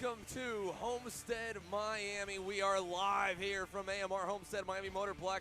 Welcome to Homestead, Miami. We are live here from AMR Homestead, Miami Motorplex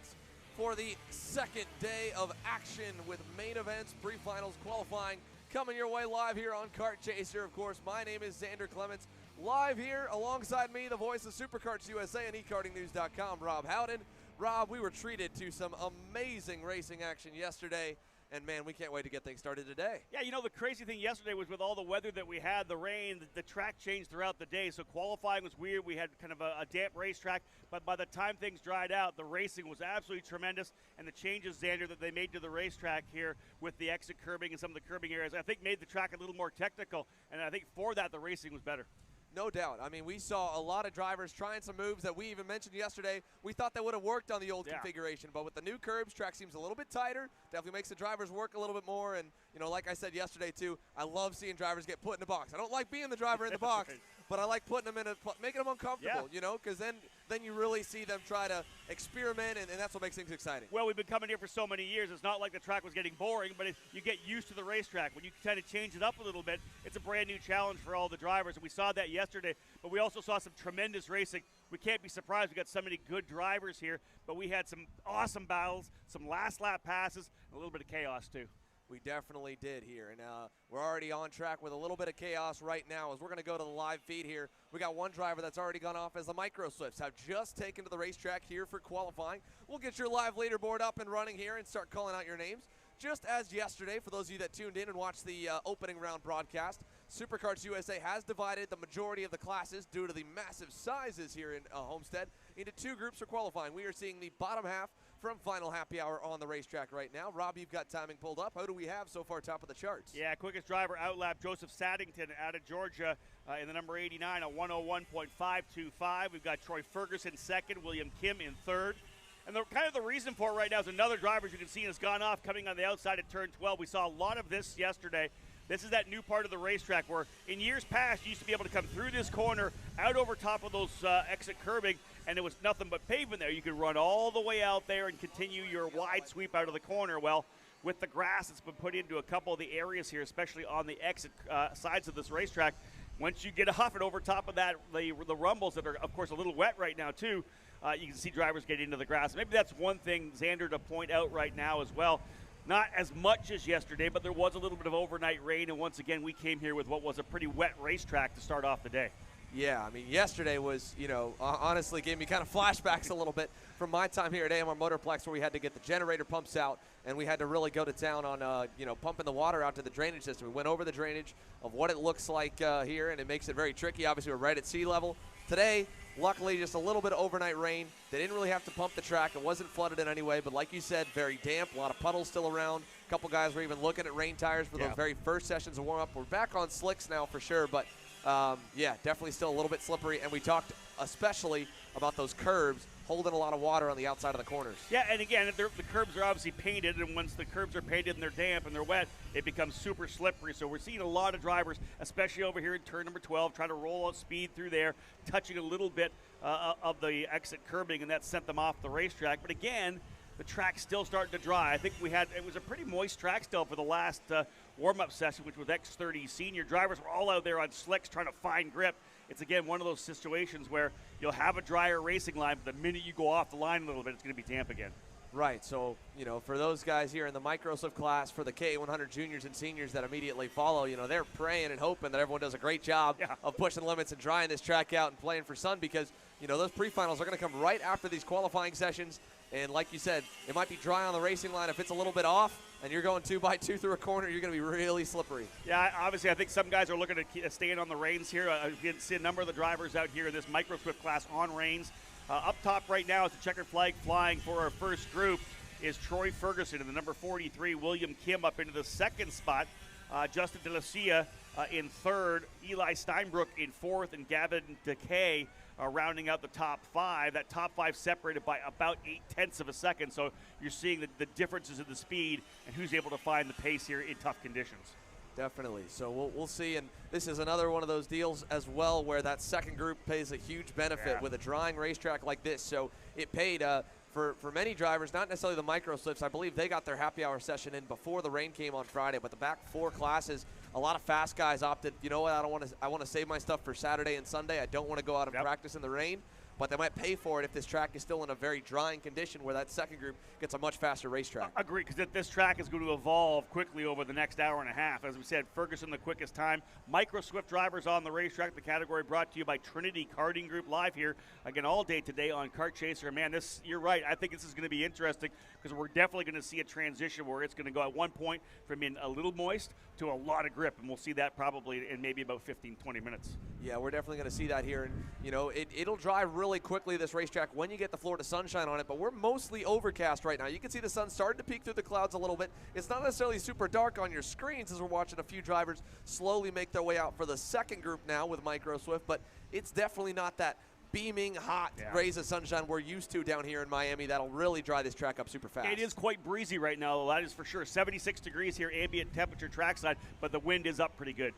for the second day of action with main events, pre-finals, qualifying coming your way live here on Kart Chaser. Of course, my name is Xander Clements. Live here alongside me, the voice of Superkarts USA and eKartingNews.com, Rob Howden. Rob, we were treated to some amazing racing action yesterday. And, man, we can't wait to get things started today. Yeah, you know, the crazy thing yesterday was with all the weather that we had, the rain, the track changed throughout the day. So qualifying was weird. We had kind of a damp racetrack. But by the time things dried out, the racing was absolutely tremendous. And the changes, Xander, that they made to the racetrack here with the exit curbing and some of the curbing areas, I think made the track a little more technical. And I think for that, the racing was better. No doubt. I mean, we saw a lot of drivers trying some moves that we even mentioned yesterday. We thought that would have worked on the old configuration, but with the new curbs, track seems a little bit tighter. Definitely makes the drivers work a little bit more. And, you know, like I said yesterday, too, I love seeing drivers get put in the box. I don't like being the driver in the box, right. but I like putting them making them uncomfortable, you know, because then you really see them try to experiment, and that's what makes things exciting. Well, we've been coming here for so many years. It's not like the track was getting boring, but you get used to the racetrack. When you kind of change it up a little bit, it's a brand new challenge for all the drivers, and we saw that yesterday. But we also saw some tremendous racing. We can't be surprised. We got so many good drivers here, but we had some awesome battles, some last lap passes, and a little bit of chaos too. We definitely did here, and we're already on track with a little bit of chaos right now as we're going to go to the live feed here. We got one driver that's already gone off as the Micro Swifts have just taken to the racetrack here for qualifying. We'll get your live leaderboard up and running here and start calling out your names. Just as yesterday, for those of you that tuned in and watched the opening round broadcast, Superkarts USA has divided the majority of the classes due to the massive sizes here in Homestead into two groups for qualifying. We are seeing the bottom half from Final Happy Hour on the racetrack right now. Rob, you've got timing pulled up. Who do we have so far top of the charts? Yeah, quickest driver outlap Joseph Saddington out of Georgia in the number 89 at 101.525. We've got Troy Ferguson second, William Kim in third. And kind of the reason for it right now is another driver, as you can see, has gone off coming on the outside at turn 12. We saw a lot of this yesterday. This is that new part of the racetrack where in years past you used to be able to come through this corner, out over top of those exit curbing, and it was nothing but pavement there. You could run all the way out there and continue your wide sweep out of the corner. Well, with the grass that's been put into a couple of the areas here, especially on the exit sides of this racetrack, once you get off and over top of that, the rumbles that are, of course, a little wet right now, too, you can see drivers get into the grass. Maybe that's one thing, Xander, to point out right now as well. Not as much as yesterday, but there was a little bit of overnight rain, and once again, we came here with what was a pretty wet racetrack to start off the day. Yeah, I mean, yesterday was, you know, honestly gave me kind of flashbacks a little bit from my time here at AMR Motorplex where we had to get the generator pumps out and we had to really go to town on, you know, pumping the water out to the drainage system. We went over the drainage of what it looks like here, and it makes it very tricky. Obviously, we're right at sea level. Today, luckily, just a little bit of overnight rain. They didn't really have to pump the track. It wasn't flooded in any way, but like you said, very damp, a lot of puddles still around. A couple guys were even looking at rain tires for those very first sessions of warm-up. We're back on slicks now for sure, but yeah, definitely still a little bit slippery, and we talked especially about those curbs holding a lot of water on the outside of the corners. Yeah, and again, the curbs are obviously painted, and once the curbs are painted and they're damp and they're wet, it becomes super slippery. So we're seeing a lot of drivers, especially over here in turn number 12, trying to roll out speed through there, touching a little bit of the exit curbing, and that sent them off the racetrack. But again, the track's still starting to dry. I think it was a pretty moist track still for the last warm-up session, which was X30 senior. Drivers were all out there on slicks trying to find grip. It's, again, one of those situations where you'll have a drier racing line, but the minute you go off the line a little bit, it's going to be damp again. Right, so, you know, for those guys here in the Microswift class, for the K100 juniors and seniors that immediately follow, you know, they're praying and hoping that everyone does a great job of pushing limits and drying this track out and playing for sun because, you know, those pre-finals are going to come right after these qualifying sessions. And like you said, it might be dry on the racing line. If it's a little bit off and you're going 2x2 through a corner, you're going to be really slippery. Yeah, obviously I think some guys are looking to stay in on the reins here. You can see a number of the drivers out here in this Microswift class on reins. Up top right now is the checkered flag flying for our first group is Troy Ferguson in the number 43, William Kim up into the second spot, Justin DeLucia in third, Eli Steinbrook in fourth, and Gavin DeKay rounding out the top five. That top five separated by about 0.8 of a second, so you're seeing the differences in the speed and who's able to find the pace here in tough conditions. Definitely. So we'll see. And this is another one of those deals as well where that second group pays a huge benefit with a drying racetrack like this. So it paid for many drivers, not necessarily the micro slips. I believe they got their happy hour session in before the rain came on Friday, but the back 4 classes, a lot of fast guys opted, you know what, I want to save my stuff for Saturday and Sunday. I don't want to go out and practice in the rain. But they might pay for it if this track is still in a very drying condition where that second group gets a much faster racetrack. Agree, because this track is going to evolve quickly over the next hour and a half. As we said, Ferguson the quickest time. Micro Swift drivers on the racetrack. The category brought to you by Trinity Karting Group, live here again all day today on Kart Chaser. Man, you're right. I think this is going to be interesting because we're definitely going to see a transition where it's going to go at one point from being a little moist to a lot of grip, and we'll see that probably in maybe about 15, 20 minutes. Yeah, we're definitely going to see that here, and it'll drive really quickly, this racetrack, when you get the Florida sunshine on it, but we're mostly overcast right now. You can see the sun starting to peek through the clouds a little bit. It's not necessarily super dark on your screens as we're watching a few drivers slowly make their way out for the second group now with Micro Swift, but it's definitely not that beaming hot rays of sunshine we're used to down here in Miami. That'll really dry this track up super fast. It is quite breezy right now, that is for sure. 76 degrees here, ambient temperature trackside, but the wind is up pretty good.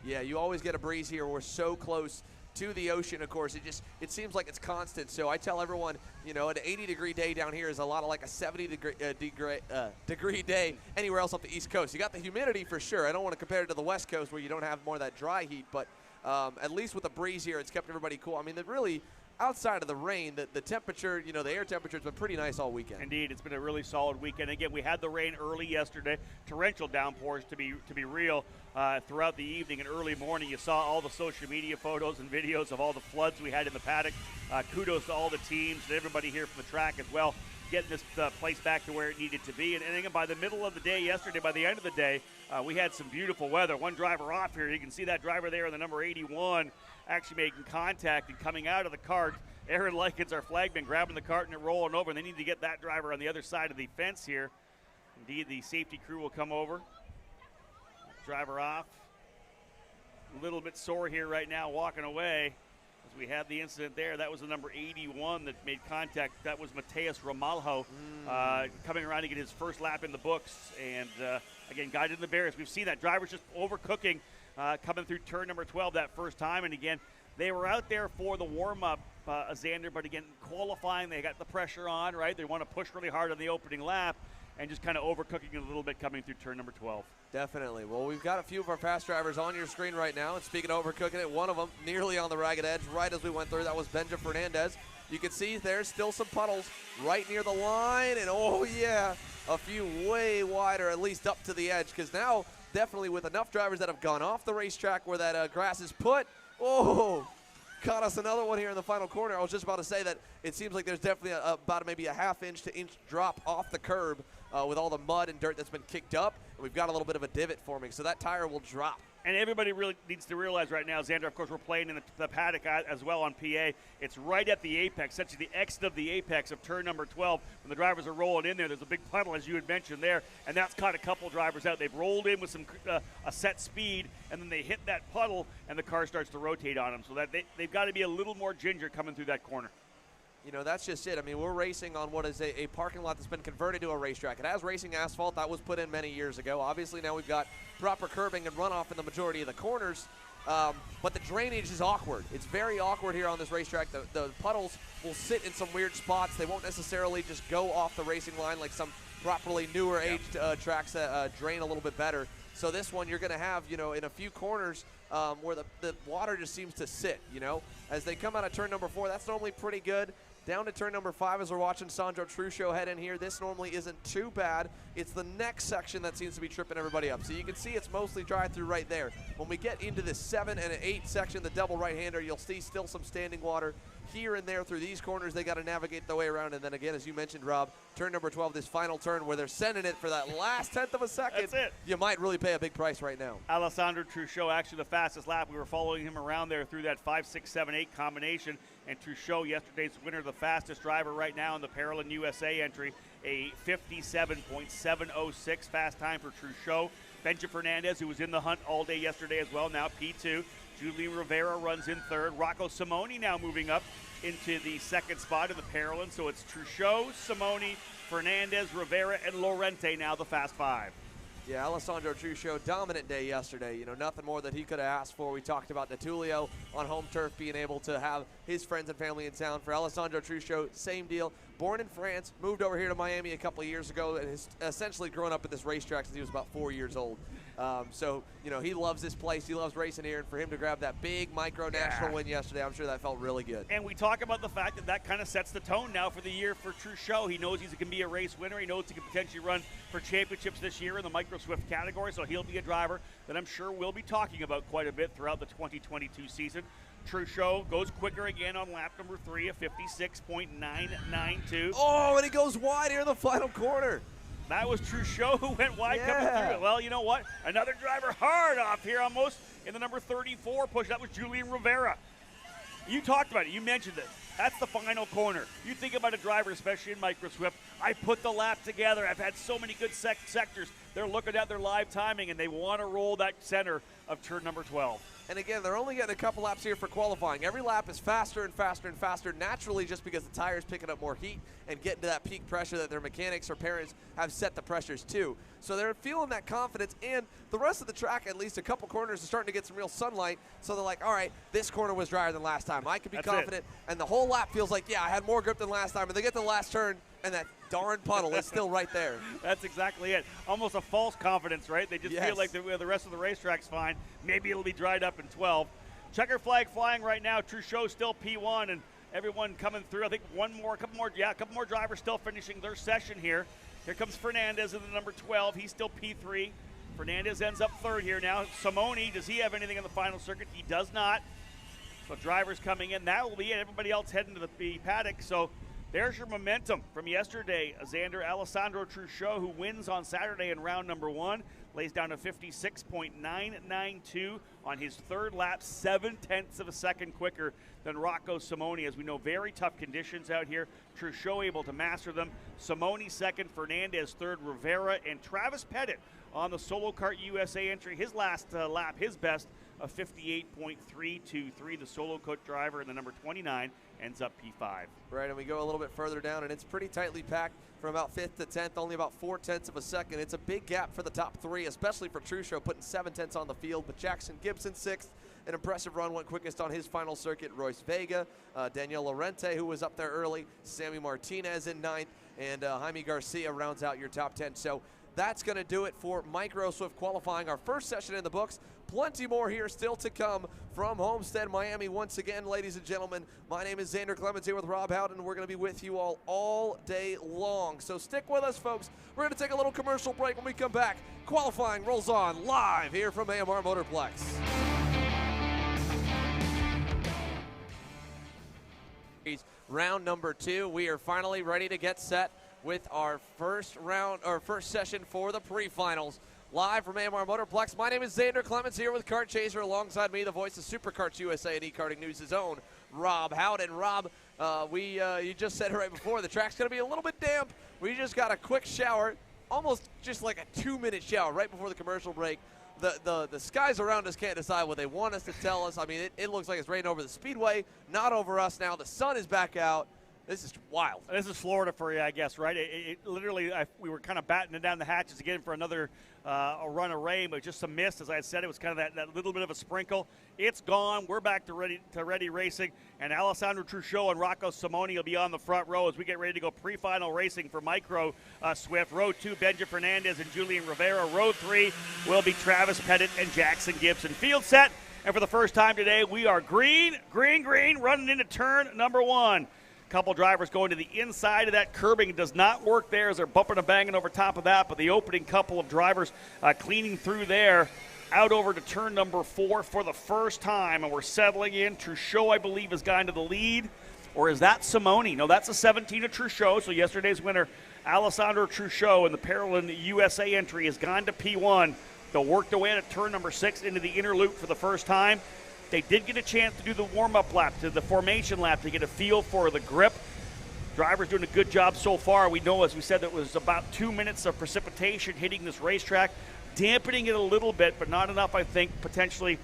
Yeah, you always get a breeze here. We're so close to the ocean, of course. It seems like it's constant. So I tell everyone, an 80-degree day down here is a lot of like a 70-degree day anywhere else up the East Coast. You got the humidity for sure. I don't want to compare it to the West Coast where you don't have more of that dry heat, but at least with the breeze here, it's kept everybody cool. I mean, really, outside of the rain, the temperature, the air temperature has been pretty nice all weekend. Indeed, it's been a really solid weekend. Again, we had the rain early yesterday, torrential downpours to be real throughout the evening and early morning. You saw all the social media photos and videos of all the floods we had in the paddock. Kudos to all the teams and everybody here from the track as well, getting this place back to where it needed to be. And again, by the middle of the day yesterday, by the end of the day, we had some beautiful weather. One driver off here, you can see that driver there in the number 81 actually making contact and coming out of the cart. Aaron Likens, our flagman, grabbing the cart and rolling over, and they need to get that driver on the other side of the fence here. Indeed, the safety crew will come over. Driver off. A little bit sore here right now, walking away. As we had the incident there, that was the number 81 that made contact. That was Mateus Ramalho coming around to get his first lap in the books. And again, guided in the barriers. We've seen that driver's just overcooking coming through turn number 12 that first time. And again, they were out there for the warm-up, Xander, but again, qualifying, they got the pressure on, right? They want to push really hard on the opening lap and just kind of overcooking it a little bit coming through turn number 12. Definitely. Well, we've got a few of our fast drivers on your screen right now, and speaking of overcooking it, one of them nearly on the ragged edge right as we went through. That was Benja Fernandez. You can see there's still some puddles right near the line, and oh yeah, a few way wider, at least up to the edge, because now definitely with enough drivers that have gone off the racetrack where that grass is put, caught us another one here in the final corner. I was just about to say that it seems like there's definitely about maybe a half-inch to inch drop off the curb with all the mud and dirt that's been kicked up. And we've got a little bit of a divot forming, so that tire will drop. And everybody really needs to realize right now, Xander, of course, we're playing in the paddock as well on PA. It's right at the apex, essentially the exit of the apex of turn number 12. When the drivers are rolling in there, there's a big puddle, as you had mentioned there, and that's caught a couple drivers out. They've rolled in with some a set speed, and then they hit that puddle, and the car starts to rotate on them. So that they've got to be a little more ginger coming through that corner. That's just it. I mean, we're racing on what is a parking lot that's been converted to a racetrack. It has racing asphalt. That was put in many years ago. Obviously, now we've got proper curbing and runoff in the majority of the corners. But the drainage is awkward. It's very awkward here on this racetrack. The puddles will sit in some weird spots. They won't necessarily just go off the racing line like some properly newer aged tracks that drain a little bit better. So this one you're going to have, in a few corners where the water just seems to sit, As they come out of turn number 4, that's normally pretty good. Down to turn number 5 as we're watching Sandro Truscio head in here. This normally isn't too bad. It's the next section that seems to be tripping everybody up. So you can see it's mostly dry through right there. When we get into this 7 and 8 section, the double right-hander, you'll see still some standing water here and there through these corners. They got to navigate their way around. And then again, as you mentioned, Rob, turn number 12, this final turn where they're sending it for that last tenth of a second. That's it. You might really pay a big price right now. Alessandro Truscio, actually the fastest lap. We were following him around there through that 5, 6, 7, 8 combination. And Truscio, yesterday's winner, the fastest driver right now in the Paralympic USA entry, a 57.706 fast time for Truscio. Benja Fernandez, who was in the hunt all day yesterday as well, now P2. Julian Rivera runs in third. Rocco Simoni now moving up into the second spot in the Paralympic. So it's Truscio, Simoni, Fernandez, Rivera, and Lorente now the fast 5. Yeah, Alessandro Truscio, dominant day yesterday. Nothing more that he could have asked for. We talked about Natulio on home turf being able to have his friends and family in town. For Alessandro Truscio, same deal. born in France, moved over here to Miami a couple of years ago, and has essentially grown up at this racetrack since he was about 4 years old. So, he loves this place. He loves racing here, and for him to grab that big micro national win yesterday, I'm sure that felt really good. And we talk about the fact that that kind of sets the tone now for the year for Truchot. He knows he can be a race winner. He knows he can potentially run for championships this year in the micro Swift category, so he'll be a driver that I'm sure we'll be talking about quite a bit throughout the 2022 season. Truchot goes quicker again on lap number 3, a 56.992. Oh, and he goes wide here in the final corner. That was Truchot who went wide coming through it. Well, you know what? Another driver hard off here almost in the number 34 push. That was Julian Rivera. You talked about it. You mentioned it. That's the final corner. You think about a driver, especially in micro Swift. I put the lap together. I've had so many good sectors. They're looking at their live timing, and they want to roll that center of turn number 12. And again, they're only getting a couple laps here for qualifying. Every lap is faster and faster and faster, naturally, just because the tire's picking up more heat and getting to that peak pressure that their mechanics or parents have set the pressures to. So they're feeling that confidence, and the rest of the track, at least a couple corners, are starting to get some real sunlight. So they're like, all right, this corner was drier than last time. I can be confident. And the whole lap feels like, yeah, I had more grip than last time. And they get to the last turn, and that darn puddle is still right there. That's exactly it. Almost a false confidence, right? They just feel like the rest of the racetrack's fine. Maybe it'll be dried up in 12. Checker flag flying right now. Truchot still P1, and everyone coming through. I think a couple more drivers still finishing their session here. Here comes Fernandez in the number 12. He's still P3. Fernandez ends up third here now. Simone, does he have anything in the final circuit? He does not. So drivers coming in. That will be it. Everybody else heading to the paddock. So there's your momentum from yesterday. Alessandro Truchot, who wins on Saturday in round number 1, lays down a 56.992 on his third lap, 0.7 of a second quicker than Rocco Simone. As we know, very tough conditions out here. Truchot able to master them. Simone second, Fernandez third, Rivera and Travis Pettit on the Solo Kart USA entry. His last lap, his best, a 58.323. The Solo Kart driver in the number 29 ends up P5. Right, and we go a little bit further down, and it's pretty tightly packed from about 5th to 10th, only about 0.4 of a second. It's a big gap for the top 3, especially for Truchot, putting 0.7 on the field. But Jackson Gibson 6th, an impressive run, went quickest on his final circuit. Royce Vega, Daniel Lorente, who was up there early, Sammy Martinez in 9th, and Jaime Garcia rounds out your top 10. So that's going to do it for Micro Swift qualifying. Our first session in the books. Plenty more here still to come from Homestead, Miami. Once again, ladies and gentlemen, my name is Xander Clemens here with Rob Howden. We're going to be with you all day long. So stick with us, folks. We're going to take a little commercial break. When we come back, qualifying rolls on live here from AMR Motorplex. Round number 2. We are finally ready to get set with our first session for the pre-finals. Live from AMR Motorplex, my name is Xander Clemens here with Kart Chaser. Alongside me, the voice of Superkarts USA and e-karting news' own Rob Howden. Rob, you just said it right before, the track's going to be a little bit damp. We just got a quick shower, almost just like a 2-minute shower right before the commercial break. The skies around us can't decide what they want us to tell us. I mean, it looks like it's raining over the speedway, not over us now. The sun is back out. This is wild. This is Florida for you, I guess, right? It literally, we were kind of battening down the hatches again for another a run of rain, but just some mist. As I had said, it was kind of that little bit of a sprinkle. It's gone. We're back to ready racing, and Alessandro Truchot and Rocco Simone will be on the front row as we get ready to go pre-final racing for Micro Swift. Row 2, Benja Fernandez and Julian Rivera. Row 3 will be Travis Pettit and Jackson Gibson. Field set, and for the first time today, we are green, running into turn number 1. Couple drivers going to the inside of that curbing. It does not work there as they're bumping and banging over top of that, but the opening couple of drivers cleaning through there. Out over to turn number 4 for the first time, and we're settling in. Truchot, I believe, has gone to the lead. Or is that Simone? No, that's a 17 of Truchot, so yesterday's winner, Alessandro Truchot, in the Paralympic USA entry, has gone to P1. They'll work their way out of turn number 6 into the inner loop for the first time. They did get a chance to do the warm-up lap, to the formation lap, to get a feel for the grip. Drivers doing a good job so far. We know, as we said, that it was about 2 minutes of precipitation hitting this racetrack, dampening it a little bit, but not enough, I think, potentially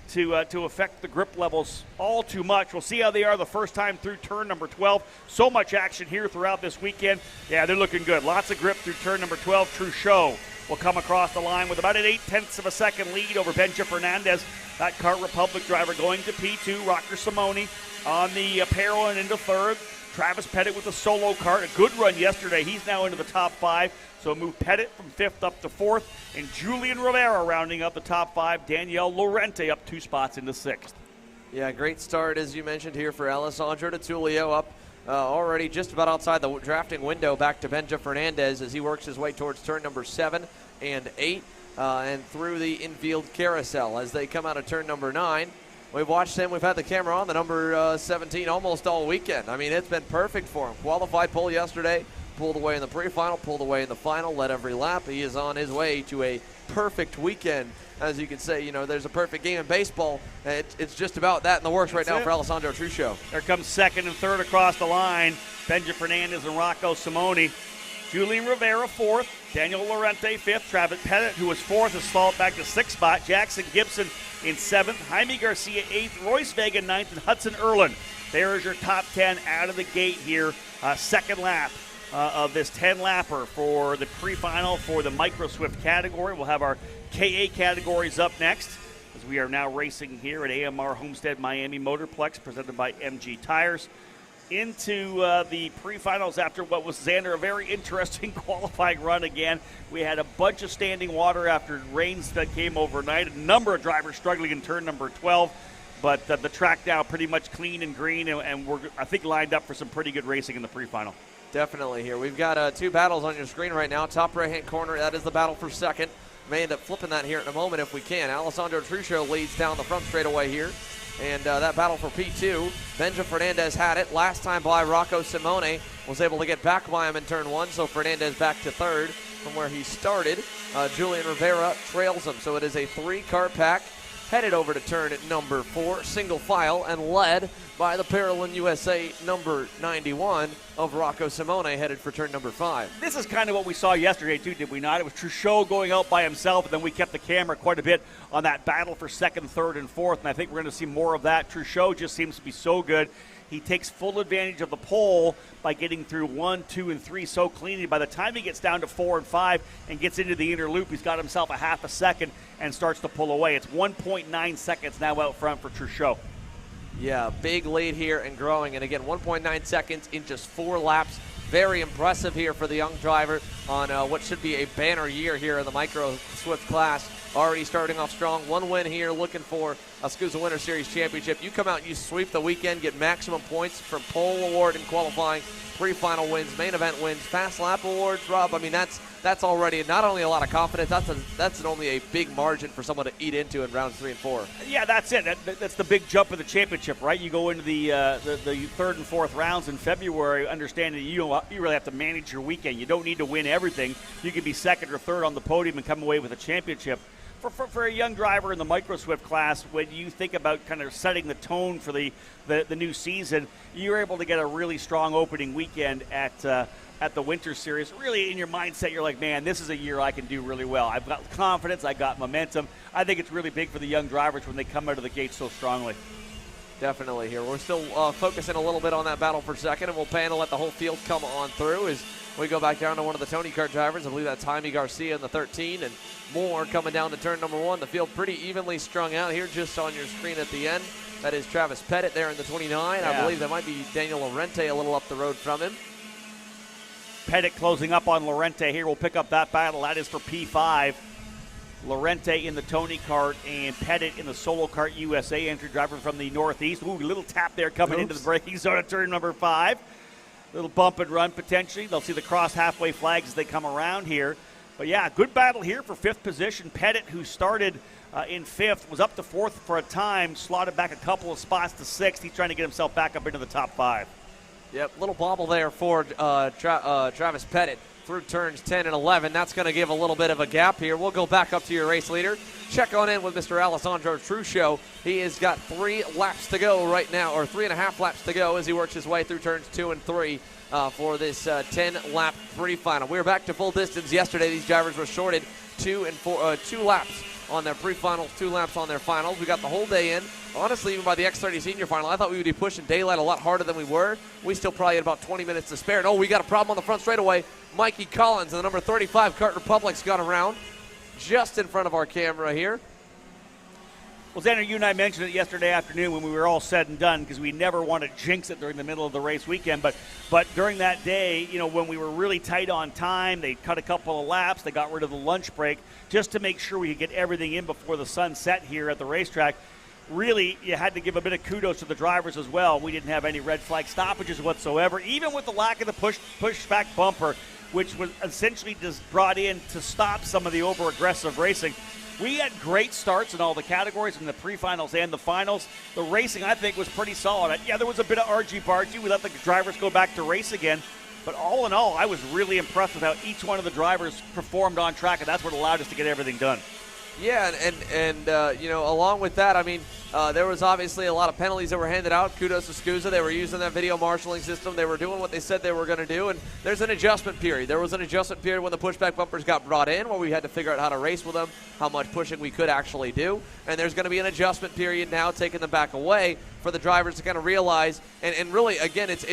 to affect the grip levels all too much. We'll see how they are the first time through turn number 12. So much action here throughout this weekend. Yeah, they're looking good. Lots of grip through turn number 12. Truchot will come across the line with about an 0.8 of a second lead over Benja Fernandez. That Kart Republic driver going to P2. Rocker Simone on the apparel and into third. Travis Pettit with a solo kart. A good run yesterday. He's now into the top 5. So move Pettit from 5th up to 4th. And Julian Rivera rounding up the top 5. Danielle Lorente up 2 spots into 6th. Yeah, great start, as you mentioned here, for Alessandro DeTulio, up already just about outside the drafting window, back to Benja Fernandez as he works his way towards turn number 7 and 8 and through the infield carousel as they come out of turn number 9. We've watched him. We've had the camera on the number 17 almost all weekend. I mean, it's been perfect for him. Qualified pole yesterday, pulled away in the pre-final, pulled away in the final, led every lap. He is on his way to a perfect weekend. As you can say, you know, there's a perfect game in baseball. It's just about that in the works right now for Alessandro Truccio. There comes 2nd and 3rd across the line. Benja Fernandez and Rocco Simone. Julian Rivera 4th. Daniel Lorente 5th. Travis Pettit, who was 4th, has fallen back to 6th spot. Jackson Gibson in 7th. Jaime Garcia 8th. Royce Vega 9th. And Hudson Erlin. There is your top 10 out of the gate here. Second lap of this 10-lapper for the pre-final for the Micro Swift category. We'll have our KA categories up next as we are now racing here at AMR Homestead Miami Motorplex presented by MG Tires. Into the pre-finals after what was, Xander, a very interesting qualifying run again. We had a bunch of standing water after rains that came overnight. A number of drivers struggling in turn number 12, but the track now pretty much clean and green, and we're, I think, lined up for some pretty good racing in the pre-final. Definitely here. We've got 2 battles on your screen right now. Top right-hand corner, that is the battle for second. May end up flipping that here in a moment if we can. Alessandro Truccio leads down the front straightaway here. And that battle for P2, Benja Fernandez had it. Last time by Rocco Simone, was able to get back by him in turn 1, so Fernandez back to 3rd from where he started. Julian Rivera trails him, so it is a 3-car pack headed over to turn number 4, single file, and led by the Paralympic USA number 91 of Rocco Simone, headed for turn number 5. This is kind of what we saw yesterday, too, did we not? It was Truccio going out by himself, and then we kept the camera quite a bit on that battle for 2nd, 3rd, and 4th, and I think we're going to see more of that. Truccio just seems to be so good. He takes full advantage of the pole by getting through 1, 2, and 3 so cleanly. By the time he gets down to 4 and 5 and gets into the inner loop, he's got himself a half a second and starts to pull away. It's 1.9 seconds now out front for Truccio. Yeah, big lead here and growing. And again, 1.9 seconds in just 4 laps. Very impressive here for the young driver on what should be a banner year here in the Micro Swift class. Already starting off strong. 1 win here, looking for a Skusa Winter Series championship. You come out and you sweep the weekend, get maximum points from pole award in qualifying, pre-final wins, main event wins, fast lap awards, Rob. I mean, that's already not only a lot of confidence, that's only a big margin for someone to eat into in rounds 3 and 4. Yeah, that's it. That's the big jump of the championship, right? You go into the 3rd and 4th rounds in February, understanding that you really have to manage your weekend. You don't need to win everything. You can be 2nd or 3rd on the podium and come away with a championship. For a young driver in the Micro Swift class, when you think about kind of setting the tone for the new season, you're able to get a really strong opening weekend at the Winter Series. Really, in your mindset, you're like, man, this is a year I can do really well. I've got confidence. I got momentum. I think it's really big for the young drivers when they come out of the gate so strongly. Definitely here. We're still focusing a little bit on that battle for second, and we'll pan and let the whole field come on through as we go back down to one of the Tony Kart drivers. I believe that's Jaime Garcia in the 13, and more coming down to turn number 1. The field pretty evenly strung out here just on your screen at the end. That is Travis Pettit there in the 29. Yeah. I believe that might be Daniel Lorente a little up the road from him. Pettit closing up on Lorente here. We'll pick up that battle. That is for P5. Lorente in the Tony Kart and Pettit in the Solo Kart USA entry, driver from the Northeast. Ooh, little tap there coming into the braking zone at turn number 5. Little bump and run potentially. They'll see the cross halfway flags as they come around here. But yeah, good battle here for 5th position. Pettit, who started in 5th, was up to 4th for a time, slotted back a couple of spots to 6th. He's trying to get himself back up into the top 5. Yep, little bobble there for Travis Pettit through turns 10 and 11. That's going to give a little bit of a gap here. We'll go back up to your race leader. Check on in with Mr. Alessandro Truccio. He has got 3 laps to go right now, or 3.5 laps to go as he works his way through turns 2 and 3 for this 10-lap pre-final. We were back to full distance yesterday. These drivers were shorted 2 laps on their pre-finals, 2 laps on their finals. We got the whole day in. Honestly, even by the X30 Senior Final, I thought we would be pushing daylight a lot harder than we were. We still probably had about 20 minutes to spare. And, oh, we got a problem on the front straightaway. Mikey Collins, the number 35 Kart Republic's got around just in front of our camera here. Well, Xander, you and I mentioned it yesterday afternoon when we were all said and done, because we never want to jinx it during the middle of the race weekend. But during that day, when we were really tight on time, they cut a couple of laps, they got rid of the lunch break just to make sure we could get everything in before the sun set here at the racetrack. Really, you had to give a bit of kudos to the drivers as well. We didn't have any red flag stoppages whatsoever, even with the lack of the pushback bumper, which was essentially just brought in to stop some of the over-aggressive racing. We had great starts in all the categories in the pre-finals and the finals. The racing, I think, was pretty solid. Yeah, there was a bit of argy-bargy. We let the drivers go back to race again. But all in all, I was really impressed with how each one of the drivers performed on track, and that's what allowed us to get everything done. Yeah, and along with that, I mean, there was obviously a lot of penalties that were handed out. Kudos to Skusa. They were using that video marshalling system. They were doing what they said they were going to do, and there's an adjustment period. There was an adjustment period when the pushback bumpers got brought in where we had to figure out how to race with them, how much pushing we could actually do, and there's going to be an adjustment period now taking them back away for the drivers to kind of realize, and really, again, it's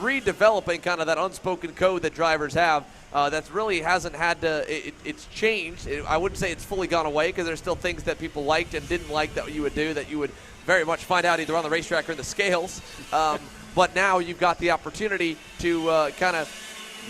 redeveloping kind of that unspoken code that drivers have. That's really hasn't had to, it's changed. I wouldn't say it's fully gone away because there's still things that people liked and didn't like that you would do that you would very much find out either on the racetrack or in the scales. But now you've got the opportunity to kind of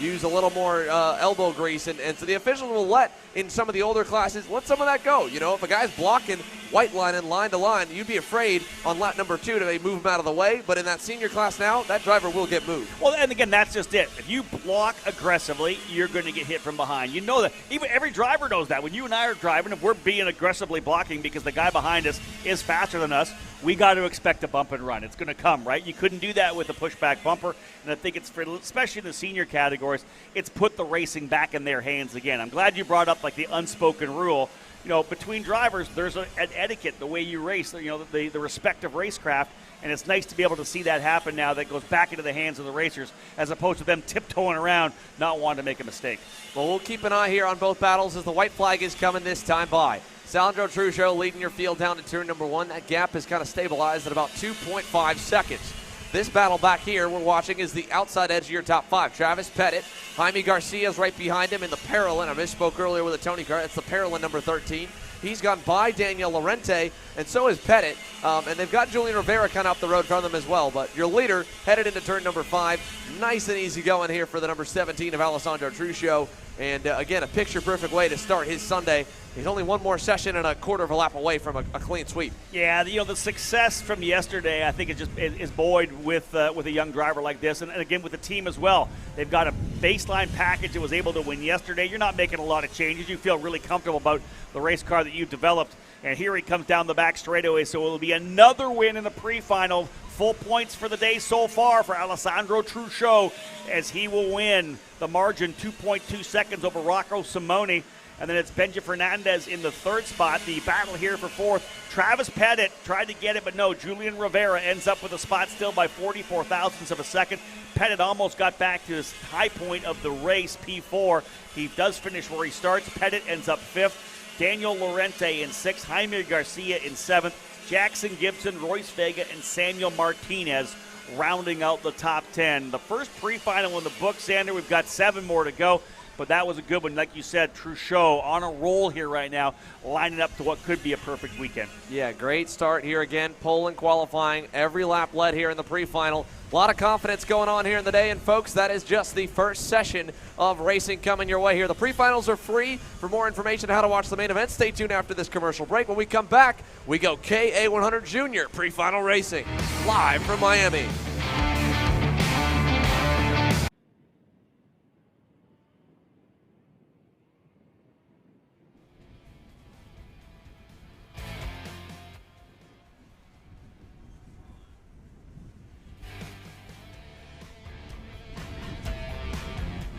use a little more elbow grease. And so the officials will let, in some of the older classes, let some of that go. If a guy's blocking white line and line to line, you'd be afraid on lap number 2 to move him out of the way. But in that senior class now, that driver will get moved. Well, and again, that's just it. If you block aggressively, you're going to get hit from behind. You know that. Even every driver knows that. When you and I are driving, if we're being aggressively blocking because the guy behind us is faster than us, we got to expect a bump and run. It's going to come, right? You couldn't do that with a pushback bumper, and I think it's, especially in the senior categories, it's put the racing back in their hands again. I'm glad you brought up like the unspoken rule. Between drivers, there's an etiquette, the way you race, the respective racecraft, and it's nice to be able to see that happen now. That goes back into the hands of the racers as opposed to them tiptoeing around, not wanting to make a mistake. Well, we'll keep an eye here on both battles as the white flag is coming this time by. Sandro Truccio leading your field down to turn number 1. That gap has kind of stabilized at about 2.5 seconds. This battle back here we're watching is the outside edge of your top 5. Travis Pettit, Jaime Garcia's right behind him in the Paralyn. I misspoke earlier with the Tony car. It's the Paralyn number 13. He's gone by Daniel Lorente, and so is Pettit. And they've got Julian Rivera kind of up the road from them as well. But your leader headed into turn number 5. Nice and easy going here for the number 17 of Alessandro Truccio. And again, a picture-perfect way to start his Sunday. He's only one more session and a quarter of a lap away from a clean sweep. Yeah, the success from yesterday, I think, is buoyed with a young driver like this, and again with the team as well. They've got a baseline package that was able to win yesterday. You're not making a lot of changes. You feel really comfortable about the race car that you've developed, and here he comes down the back straightaway. So it will be another win in the pre-final. Full points for the day so far for Alessandro Truccio as he will win the margin 2.2 seconds over Rocco Simone. And then it's Benja Fernandez in the 3rd spot. The battle here for 4th. Travis Pettit tried to get it, but no. Julian Rivera ends up with a spot still by 44 thousandths of a second. Pettit almost got back to his high point of the race, P4. He does finish where he starts. Pettit ends up 5th. Daniel Lorente in 6th. Jaime Garcia in 7th. Jackson Gibson, Royce Vega, and Samuel Martinez rounding out the top 10. The first pre-final in the book, Xander. We've got 7 more to go. But that was a good one. Like you said, Truccio on a roll here right now, lining up to what could be a perfect weekend. Yeah, great start here again. Pole and qualifying, every lap led here in the pre-final. A lot of confidence going on here in the day. And, folks, that is just the first session of racing coming your way here. The pre-finals are free. For more information on how to watch the main event, stay tuned after this commercial break. When we come back, we go KA100 Junior pre-final racing live from Miami.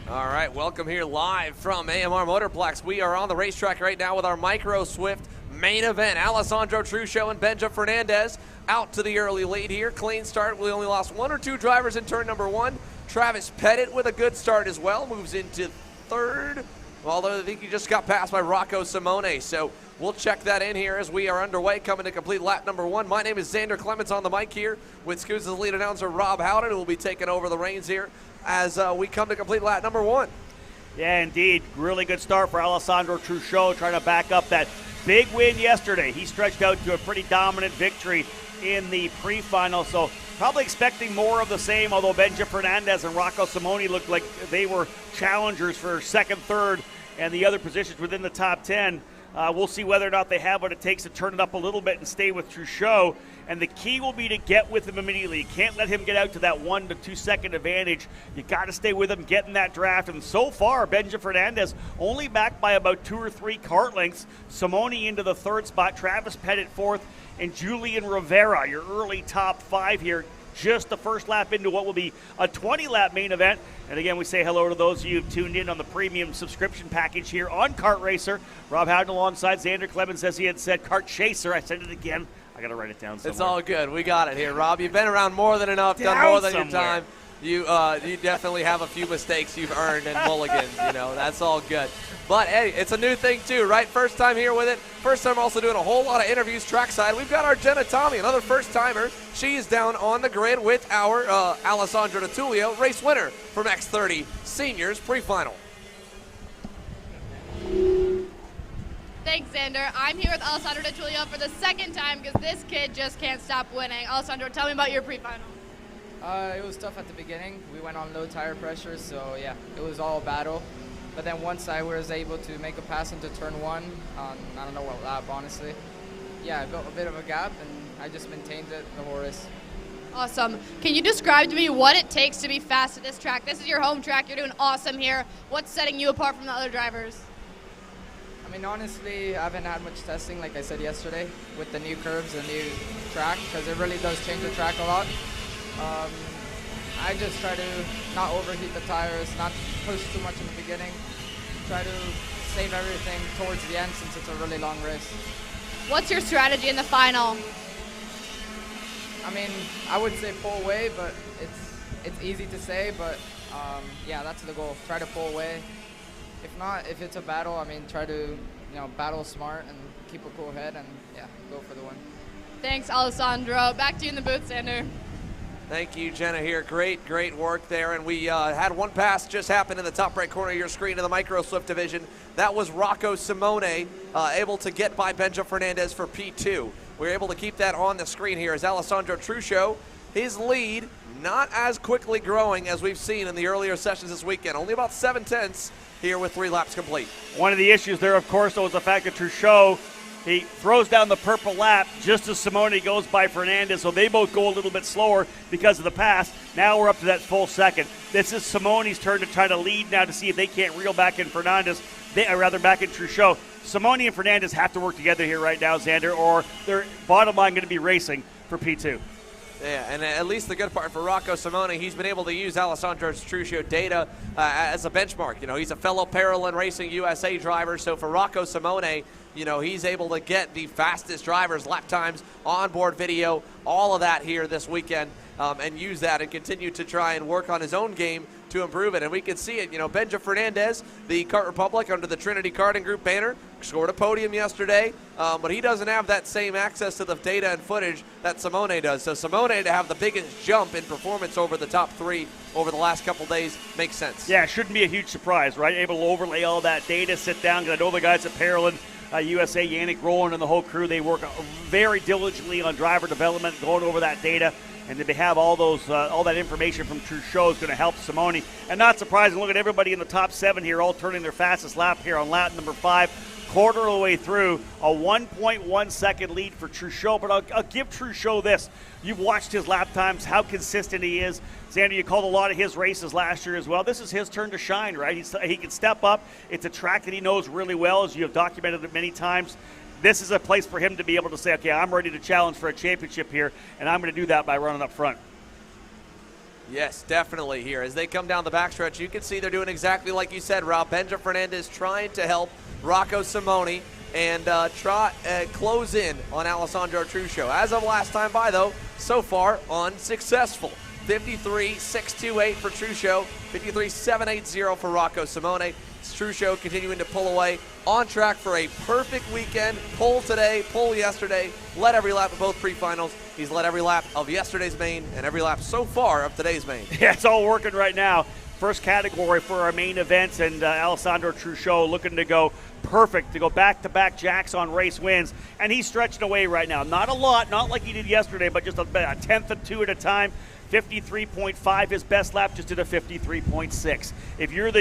All right, welcome here live from AMR Motorplex. We are on the racetrack right now with our Micro Swift main event. Alessandro Truccio and Benja Fernandez out to the early lead here. Clean start. We only lost 1 or 2 drivers in turn number 1. Travis Pettit with a good start as well. Moves into 3rd, although I think he just got passed by Rocco Simone. So we'll check that in here as we are underway, coming to complete lap number 1. My name is Xander Clements on the mic here with Skusa's lead announcer Rob Howden, who will be taking over the reins here as we come to complete lap number 1. Yeah, indeed. Really good start for Alessandro Truccio, trying to back up that big win yesterday. He stretched out to a pretty dominant victory in the pre-final, so probably expecting more of the same, although Benja Fernandez and Rocco Simoni looked like they were challengers for second, third, and the other positions within the top 10. We'll see whether or not they have what it takes to turn it up a little bit and stay with Truchot. And the key will be to get with him immediately. You can't let him get out to that 1 to 2 second advantage. You got to stay with him, get in that draft. And so far, Benja Fernandez only back by about 2 or 3 cart lengths. Simoni into the third spot, Travis Pettit fourth, and Julian Rivera, your early top 5 here. Just the first lap into what will be a 20-lap main event. And again, we say hello to those of you who've tuned in on the premium subscription package here on Kart Racer. Rob Howden alongside Xander Clemens, as he had said, Kart Chaser. I said it again. I got to write it down somewhere. It's all good. We got it here, Rob. You've been around more than enough, done more than your time. You definitely have a few mistakes you've earned and mulligans. That's all good. But, hey, it's a new thing, too, right? First time here with it. First time also doing a whole lot of interviews trackside. We've got our Jenna Tommy, another first-timer. She is down on the grid with our Alessandro DeTullio, race winner from X30 Seniors pre-final. Thanks, Xander. I'm here with Alessandro DeTullio for the second time because this kid just can't stop winning. Alessandro, tell me about your pre-final. It was tough at the beginning. We went on low tire pressure, so yeah, it was all a battle. But then once I was able to make a pass into turn 1 on, I don't know what lap, honestly. Yeah, I built a bit of a gap, and I just maintained it the whole race. Awesome. Can you describe to me what it takes to be fast at this track? This is your home track. You're doing awesome here. What's setting you apart from the other drivers? I mean, honestly, I haven't had much testing, like I said yesterday, with the new curves and new track, because it really does change the track a lot. I just try to not overheat the tires, not push too much in the beginning, try to save everything towards the end since it's a really long race. What's your strategy in the final? I mean, I would say pull away, but it's easy to say, but yeah, that's the goal. Try to pull away. If not, if it's a battle, I mean, try to battle smart and keep a cool head and yeah, go for the win. Thanks, Alessandro. Back to you in the booth, Xander. Thank you, Jenna here. Great work there. And we had one pass just happen in the top right corner of your screen in the Micro Swift division. That was Rocco Simoni able to get by Benja Fernandez for P2. We're able to keep that on the screen here as Alessandro Truchot, his lead not as quickly growing as we've seen in the earlier sessions this weekend. Only about 7/10 here with 3 laps complete. One of the issues there, of course, though, is the fact that Truchot, he throws down the purple lap just as Simoni goes by Fernandez, so they both go a little bit slower because of the pass. Now we're up to that full second. This is Simoni's turn to try to lead now to see if they can't reel back in Fernandez, back in Truchot. Simoni and Fernandez have to work together here right now, Xander, or they're bottom line going to be racing for P2. Yeah, and at least the good part for Rocco Simoni, he's been able to use Alessandro Truchot data as a benchmark. He's a fellow Paralympic Racing USA driver, so for Rocco Simoni, he's able to get the fastest drivers, lap times, onboard video, all of that here this weekend, and use that and continue to try and work on his own game to improve it. And we can see it, Benja Fernandez, the Kart Republic under the Trinity Karting Group banner, scored a podium yesterday, but he doesn't have that same access to the data and footage that Simoni does. So Simoni to have the biggest jump in performance over the top 3 over the last couple days makes sense. Yeah, it shouldn't be a huge surprise, right? Able to overlay all that data, sit down, because I know the guys at Paralympic USA, Yannick Roland and the whole crew, they work very diligently on driver development, going over that data. And if they have all that information from Truchot is going to help Simoni. And not surprising, look at everybody in the top 7 here, all turning their fastest lap here on lap number 5. Quarter of the way through, a 1.1 second lead for Truchot. But I'll give Truchot this. You've watched his lap times, how consistent he is. Xander, you called a lot of his races last year as well. This is his turn to shine, right? He can step up. It's a track that he knows really well, as you have documented it many times. This is a place for him to be able to say, okay, I'm ready to challenge for a championship here, and I'm going to do that by running up front. Yes, definitely here. As they come down the backstretch, you can see they're doing exactly like you said, Rob. Benja Fernandez trying to help Rocco Simoni and close in on Alessandro Truchot. As of last time by, though, so far unsuccessful. 53.628 for Truchot, 53.780 for Rocco Simoni. Truchot continuing to pull away, on track for a perfect weekend. Pole today, pole yesterday, led every lap of both pre-finals. He's led every lap of yesterday's main and every lap so far of today's main. Yeah, it's all working right now. First category for our main events, and Alessandro Truchot looking to go perfect to go back-to-back jacks on race wins, and he's stretching away right now. Not a lot, not like he did yesterday, but just a tenth of two at a time. 53.5 his best lap, just did a 53.6. If you're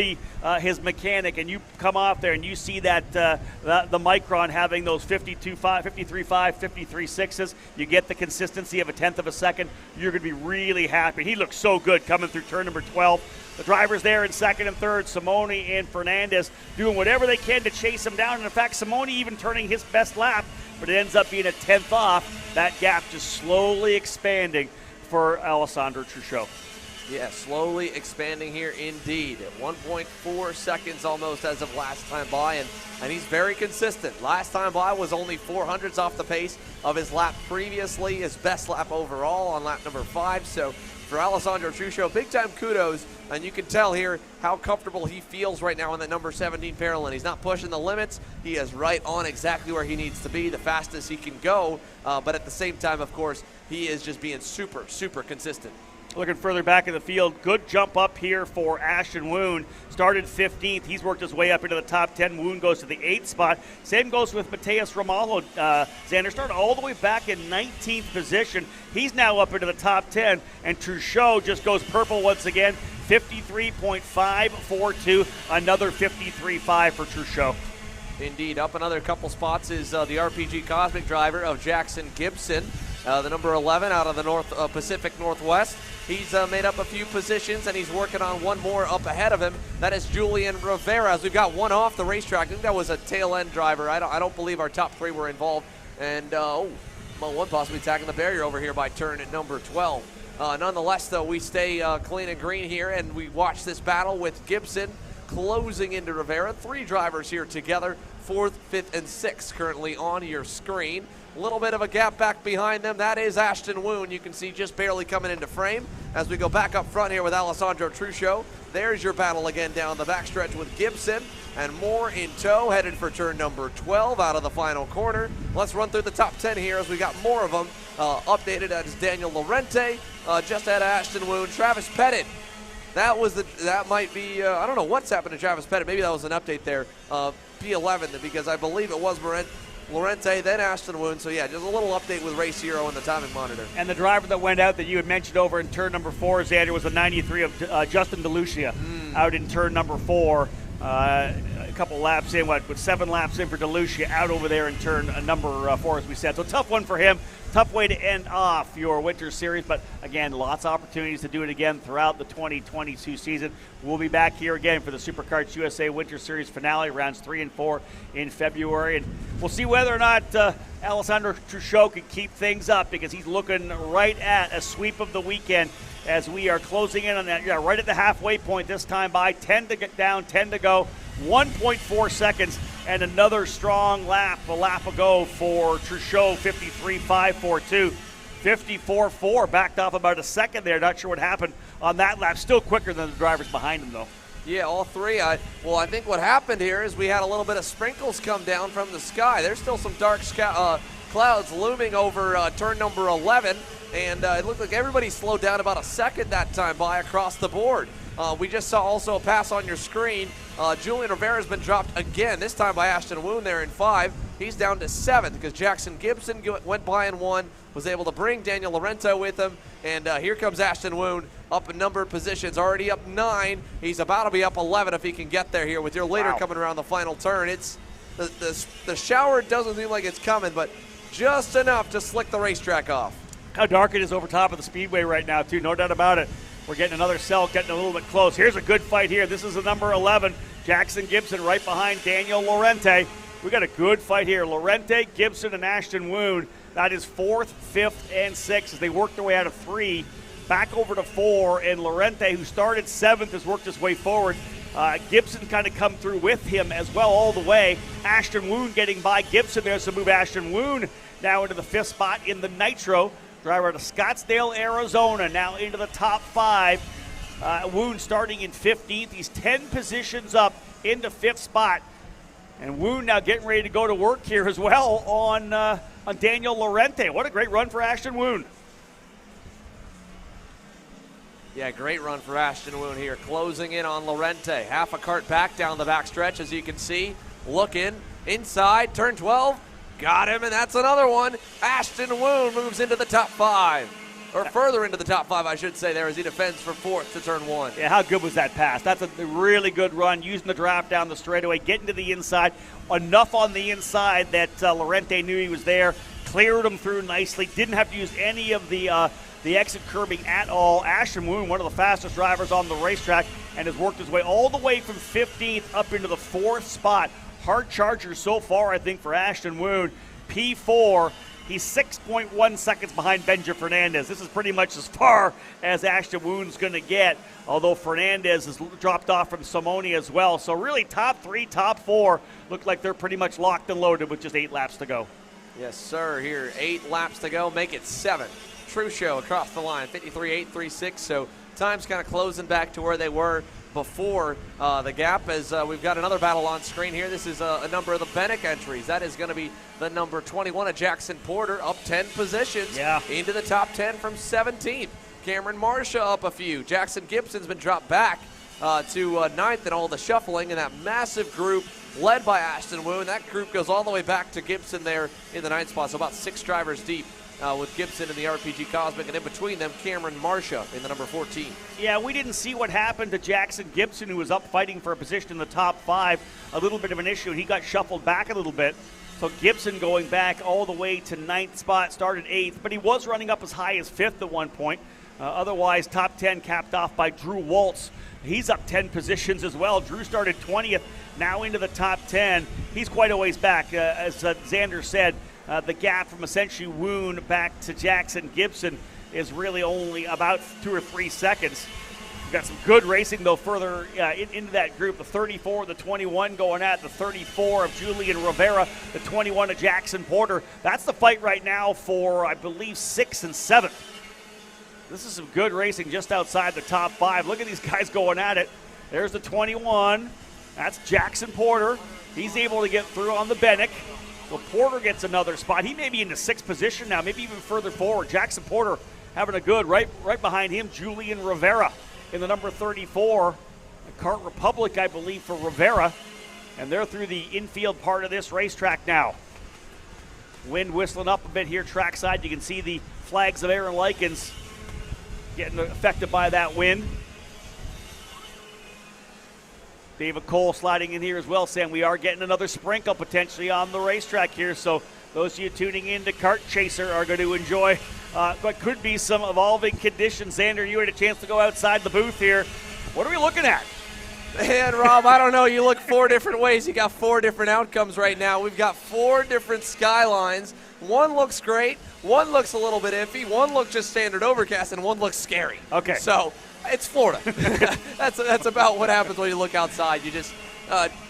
his mechanic and you come off there and you see that the Micron having those 52.5, 53.5, 53.6s, you get the consistency of a tenth of a second, you're going to be really happy. He looks so good coming through turn number 12. The drivers there in second and third, Simone and Fernandez, doing whatever they can to chase him down. And in fact, Simone even turning his best lap, but it ends up being a tenth off. That gap just slowly expanding for Alessandro Truchot. Yeah, slowly expanding here indeed. At 1.4 seconds almost as of last time by, and he's very consistent. Last time by was only 400s off the pace of his lap previously, his best lap overall on lap number 5. So for Alessandro Truchot, big time kudos, and you can tell here how comfortable he feels right now in that number 17 parallel. He's not pushing the limits. He is right on exactly where he needs to be, the fastest he can go, but at the same time, of course, he is just being super, super consistent. Looking further back in the field, good jump up here for Ashton Woon. Started 15th. He's worked his way up into the top 10. Woon goes to the 8th spot. Same goes with Mateus Ramalho. Xander started all the way back in 19th position. He's now up into the top 10. And Truchot just goes purple once again. 53.542. Another 53.5 for Truchot. Indeed. Up another couple spots is the RPG Cosmic driver of Jackson Gibson. The number 11 out of the Pacific Northwest. He's made up a few positions, and he's working on one more up ahead of him. That is Julian Rivera. As we've got one off the racetrack. I think that was a tail-end driver. I don't believe our top 3 were involved. And, one possibly tagging the barrier over here by turn at number 12. Nonetheless, though, we stay clean and green here, and we watch this battle with Gibson closing into Rivera. 3 drivers here together, 4th, 5th, and 6th currently on your screen. A little bit of a gap back behind them. That is Ashton Woon. You can see just barely coming into frame. As we go back up front here with Alessandro Truchot, there's your battle again down the backstretch with Gibson and more in tow, headed for turn number 12 out of the final corner. Let's run through the top 10 here as we got more of them updated. That is Daniel Lorente, just ahead of Ashton Woon. Travis Pettit. That might be, I don't know what's happened to Travis Pettit. Maybe that was an update there. P11, because I believe it was Lorente, then Ashton Woon. So, yeah, just a little update with Race Hero and the timing monitor. And the driver that went out that you had mentioned over in turn number 4, Xander, was the 93 of Justin DeLucia out in turn number 4. A couple laps in, with 7 laps in for DeLucia out over there in turn number 4, as we said. So, tough one for him. Tough way to end off your Winter Series, but again, lots of opportunities to do it again throughout the 2022 season. We'll be back here again for the SuperKarts USA Winter Series finale, rounds 3 and 4 in February, and we'll see whether or not Alessandro Truchot can keep things up, because he's looking right at a sweep of the weekend as we are closing in on that. Yeah, right at the halfway point this time by 10 to get down, 10 to go, 1.4 seconds. And another strong lap, a lap ago for Truchot, 53.542. 54.4, backed off about a second there. Not sure what happened on that lap. Still quicker than the drivers behind him, though. Yeah, all 3. I think what happened here is we had a little bit of sprinkles come down from the sky. There's still some dark clouds looming over turn number 11, and it looked like everybody slowed down about a second that time by across the board. We just saw also a pass on your screen. Julian Rivera has been dropped again, this time by Ashton Woon there in 5. He's down to 7th because Jackson Gibson went by in 1, was able to bring Daniel Lorente with him. And here comes Ashton Woon up in numbered positions, already up 9. He's about to be up 11 if he can get there here with your leader coming around the final turn. It's the shower doesn't seem like it's coming, but just enough to slick the racetrack off. How dark it is over top of the speedway right now, too, no doubt about it. We're getting another cell, getting a little bit close. Here's a good fight here. This is the number 11, Jackson Gibson, right behind Daniel Lorente. We got a good fight here. Lorente, Gibson, and Ashton Woon. That is 4th, 5th, and 6th as they work their way out of 3 back over to 4. And Lorente, who started 7th, has worked his way forward. Gibson kind of come through with him as well all the way. Ashton Woon getting by Gibson. There's to move Ashton Woon now into the 5th spot in the Nitro. Driver out of Scottsdale, Arizona, now into the top 5. Woon starting in 15th. He's 10 positions up into 5th spot. And Woon now getting ready to go to work here as well on Daniel Lorente. What a great run for Ashton Woon. Yeah, great run for Ashton Woon here, closing in on Lorente. Half a cart back down the backstretch, as you can see. looking inside, turn 12, got him, and that's another one. Ashton Woon moves into the top 5. Or further into the top 5, I should say, there as he defends for 4th to turn 1. Yeah, how good was that pass? That's a really good run, using the draft down the straightaway, getting to the inside. Enough on the inside that Lorente knew he was there, cleared him through nicely, didn't have to use any of the exit curbing at all. Ashton Woon, one of the fastest drivers on the racetrack, and has worked his way all the way from 15th up into the 4th spot. Hard charger so far, I think, for Ashton Woon. P4. He's 6.1 seconds behind Benja Fernandez. This is pretty much as far as Ashton Woon's going to get, although Fernandez has dropped off from Simone as well. So really top 3, top 4 look like they're pretty much locked and loaded with just 8 laps to go. Yes, sir. Here, 8 laps to go. Make it 7. True show across the line, 53.836. So time's kind of closing back to where they were before the gap, as we've got another battle on screen here. This is a number of the Bennick entries. That is going to be the number 21 of Jackson Porter, up 10 positions into the top 10 from 17th. Cameron Marsha up a few. Jackson Gibson's been dropped back to 9th in all the shuffling in that massive group led by Ashton Woon. That group goes all the way back to Gibson there in the 9th spot, so about 6 drivers deep. With Gibson in the RPG Cosmic, and in between them, Cameron Marsha in the number 14. Yeah, we didn't see what happened to Jackson Gibson, who was up fighting for a position in the top 5. A little bit of an issue. He got shuffled back a little bit. So Gibson going back all the way to 9th spot, started 8th, but he was running up as high as 5th at one point. Otherwise, top 10 capped off by Drew Waltz. He's up 10 positions as well. Drew started 20th, now into the top 10. He's quite a ways back. As Xander said, the gap from essentially Woon back to Jackson Gibson is really only about 2 or 3 seconds. We've got some good racing, though, further into that group. The 34, the 21 going at the 34 of Julian Rivera, the 21 of Jackson Porter. That's the fight right now for, I believe, 6th and 7th. This is some good racing just outside the top 5. Look at these guys going at it. There's the 21. That's Jackson Porter. He's able to get through on the Bennick. So Porter gets another spot. He may be in the 6th position now, maybe even further forward. Jackson Porter having a good, right behind him, Julian Rivera in the number 34. The Kart Republic, I believe, for Rivera. And they're through the infield part of this racetrack now. Wind whistling up a bit here trackside. You can see the flags of Aaron Likens getting affected by that wind. David Cole sliding in here as well, saying we are getting another sprinkle potentially on the racetrack here. So those of you tuning in to Kart Chaser are going to enjoy what could be some evolving conditions. Xander, you had a chance to go outside the booth here. What are we looking at? Man, Rob, I don't know. You look 4 different ways. You got 4 different outcomes right now. We've got 4 different skylines. One looks great. One looks a little bit iffy. One looks just standard overcast, and one looks scary. Okay. So it's Florida. That's about what happens when you look outside. You just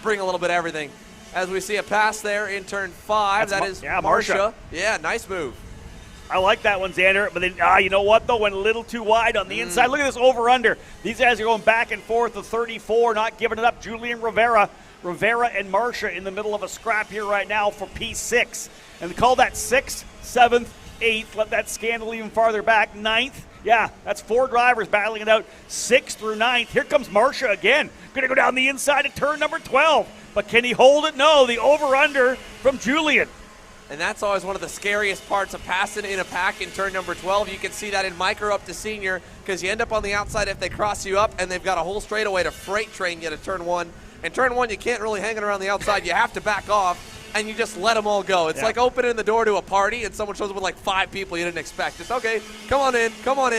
bring a little bit of everything. As we see a pass there in turn 5, that is Marsha. Yeah, nice move. I like that one, Xander. But then, you know what, though? Went a little too wide on the inside. Look at this over-under. These guys are going back and forth. The 34, not giving it up. Julian Rivera and Marsha in the middle of a scrap here right now for P6. And they call that 6th, 7th, 8th. Let that scandal even farther back. 9th. Yeah, that's 4 drivers battling it out, 6th through 9th. Here comes Marsha again. Going to go down the inside of turn number 12. But can he hold it? No, the over-under from Julian. And that's always one of the scariest parts of passing in a pack in turn number 12. You can see that in micro up to senior, because you end up on the outside if they cross you up, and they've got a whole straightaway to freight train you to turn 1. And turn 1, you can't really hang it around the outside. You have to back off, and you just let them all go. It's like opening the door to a party, and someone shows up with like 5 people you didn't expect. Just, okay, come on in,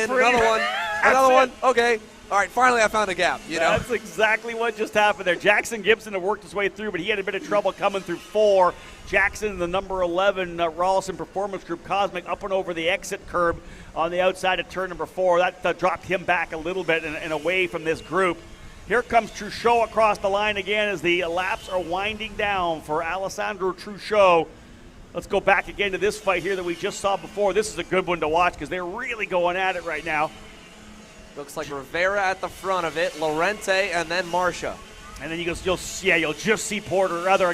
another one, okay. All right, finally I found a gap, you know? That's exactly what just happened there. Jackson Gibson had worked his way through, but he had a bit of trouble coming through 4. Jackson, the number 11 Rawlson Performance Group Cosmic, up and over the exit curb on the outside of turn number 4. That dropped him back a little bit and away from this group. Here comes Truchot across the line again as the laps are winding down for Alessandro Truchot. Let's go back again to this fight here that we just saw before. This is a good one to watch because they're really going at it right now. Looks like Rivera at the front of it, Lorente, and then Marsha. And then you'll just see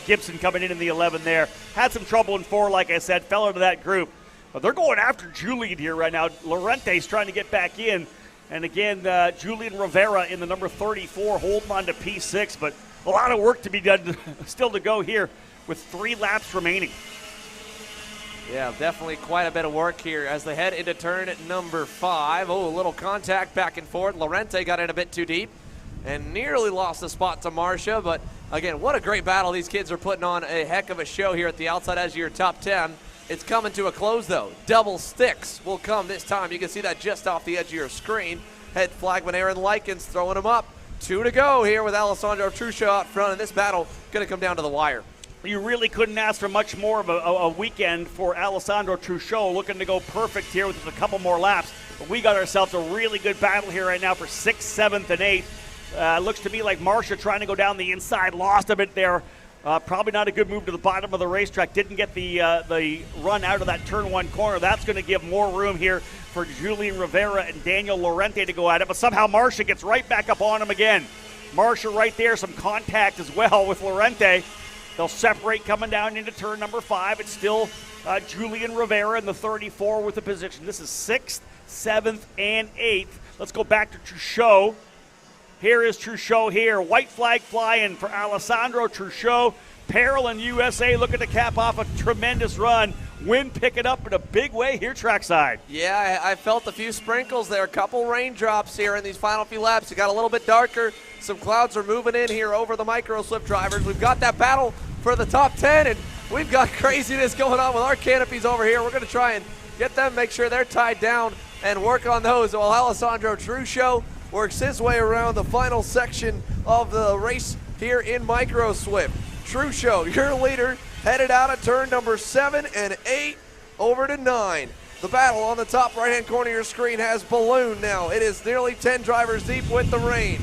Gibson coming in the 11 there. Had some trouble in 4, like I said, fell into that group. But they're going after Julian here right now. Lorente's trying to get back in. And again, Julian Rivera in the number 34 holding on to P6. But a lot of work to be done still to go here with 3 laps remaining. Yeah, definitely quite a bit of work here as they head into turn number 5. Oh, a little contact back and forth. Lorente got in a bit too deep and nearly lost the spot to Marcia. But again, what a great battle. These kids are putting on a heck of a show here at the outside edge of your top 10. It's coming to a close, though. Double sticks will come this time. You can see that just off the edge of your screen. Head flagman Aaron Likens throwing them up. 2 to go here with Alessandro Truccio out front, and this battle going to come down to the wire. You really couldn't ask for much more of a weekend for Alessandro Truccio, looking to go perfect here with just a couple more laps. But we got ourselves a really good battle here right now for 6th, 7th, and 8th. Looks to me like Marcia trying to go down the inside, lost a bit there. Probably not a good move to the bottom of the racetrack. Didn't get the run out of that turn 1 corner. That's going to give more room here for Julian Rivera and Daniel Lorente to go at it. But somehow Marcia gets right back up on him again. Marcia right there, some contact as well with Lorente. They'll separate coming down into turn number 5. It's still Julian Rivera in the 34 with the position. This is 6th, 7th, and 8th. Let's go back to Truccio. Here is Truccio here. White flag flying for Alessandro Truccio. Parolin USA looking to cap off a tremendous run. Wind picking up in a big way here trackside. Yeah, I felt a few sprinkles there. A couple raindrops here in these final few laps. It got a little bit darker. Some clouds are moving in here over the micro slip drivers. We've got that battle for the top 10, and we've got craziness going on with our canopies over here. We're going to try and get them, make sure they're tied down, and work on those while Alessandro Truccio works his way around the final section of the race here in Micro Swift. Truccio, your leader, headed out of turn number 7 and 8 over to 9. The battle on the top right-hand corner of your screen has ballooned now. It is nearly 10 drivers deep with the rain.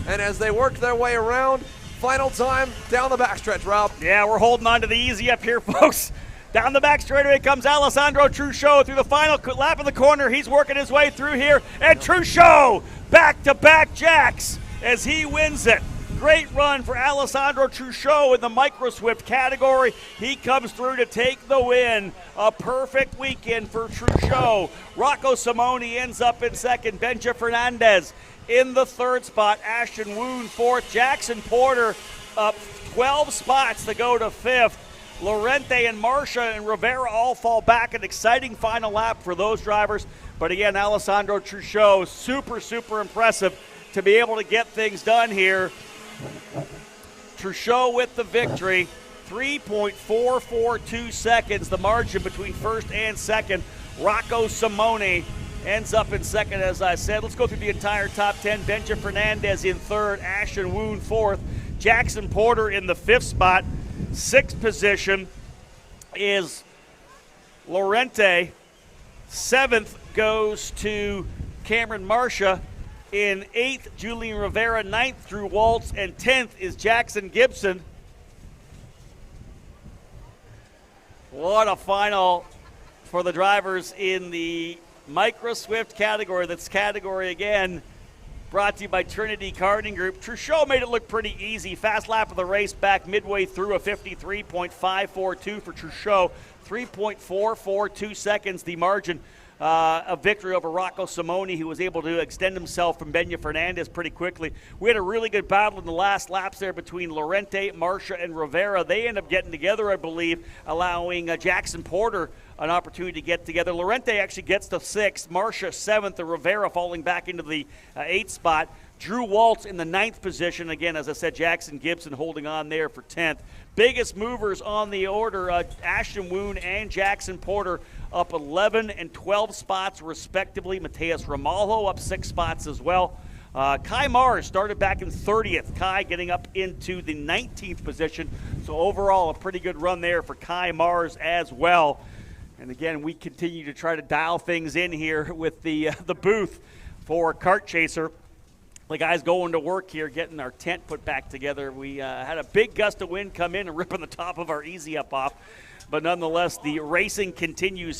And as they work their way around, final time down the backstretch, Rob. Yeah, we're holding on to the easy up here, folks. Down the back straightaway comes Alessandro Truccio through the final lap of the corner. He's working his way through here. And Truccio, back-to-back jacks as he wins it. Great run for Alessandro Truccio in the Micro Swift category. He comes through to take the win. A perfect weekend for Truccio. Rocco Simone ends up in second. Benja Fernandez in the 3rd spot. Ashton Woon 4th. Jackson Porter up 12 spots to go to 5th. Lorente and Marcia and Rivera all fall back. An exciting final lap for those drivers. But again, Alessandro Truccio, super impressive to be able to get things done here. Truccio with the victory. 3.442 seconds, the margin between first and second. Rocco Simone ends up in second, as I said. Let's go through the entire top 10. Benja Fernandez in 3rd, Ashton Woon 4th, Jackson Porter in the 5th spot. 6th position is Lorente. 7th goes to Cameron Marcia. In 8th, Julian Rivera. 9th, Drew Waltz. And 10th is Jackson Gibson. What a final for the drivers in the Micro Swift category. That's category again brought to you by Trinity Karting Group. Truccio made it look pretty easy. Fast lap of the race back midway through, a 53.542 for Truccio. 3.442 seconds, the margin. A victory over Rocco Simone, who was able to extend himself from Benja Fernandez pretty quickly. We had a really good battle in the last laps there between Lorente, Marcia, and Rivera. They end up getting together, I believe, allowing Jackson Porter an opportunity to get together. Lorente actually gets to 6th, Marcia 7th, and Rivera falling back into the 8th spot. Drew Waltz in the 9th position. Again, as I said, Jackson Gibson holding on there for 10th. Biggest movers on the order, Ashton Woon and Jackson Porter up 11 and 12 spots respectively. Mateus Ramalho up 6 spots as well. Kai Mars started back in 30th. Kai getting up into the 19th position. So overall, a pretty good run there for Kai Mars as well. And again, we continue to try to dial things in here with the booth for Kart Chaser. The guys going to work here, getting our tent put back together. We had a big gust of wind come in and ripping the top of our easy up off. But nonetheless, the racing continues